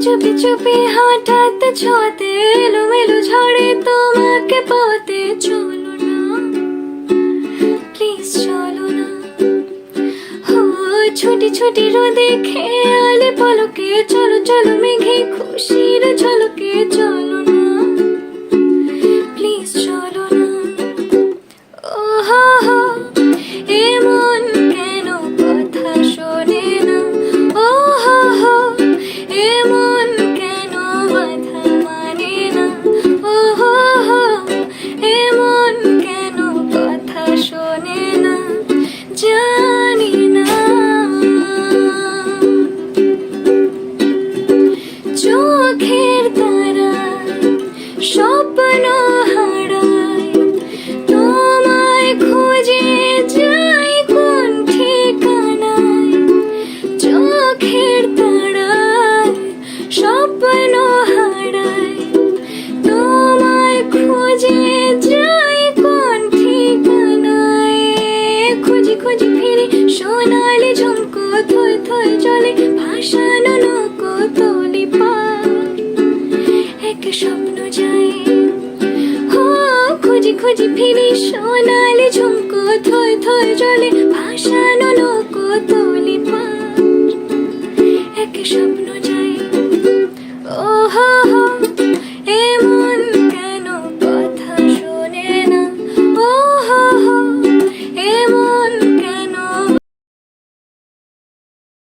চুপি চুপি হঠাৎ ছোঁয়াতে এলোমেলো ঝড়ে তোমাকে পাওয়াতে চলো না, প্লিজ চলো না। ও ছোটি ছোটি রোদে খেয়ালে পলকে চলো চলো মেঘে খুশির ঝলকে চলো না, প্লিজ চলো না। ও হো হো এমন কেন কথা শোনে না, ও হো হো এমন কেন বাধা মানে না, ও হো হো এমন কেন কথা শোনে না, জানি না। চোখের তারায় স্বপ্ন হারায়, তোমায় খুঁজে যাই কোন ঠিকানায়। চোখের তারায় স্বপ্ন হারায়, তোমায় খুঁজে যাই কোন ঠিকানায়। খুঁজি খুঁজি ফিরি সোনালি ঝুমকো থই থই জলে ভাসানো নৌকো তলি পার, এক স্বপ্ন যায়। ও খুঁজি খুঁজি ফিরি সোনালি ঝুমকো থই থই জলে ভাসানো নৌকো তলি পার, এক স্বপ্ন যায়।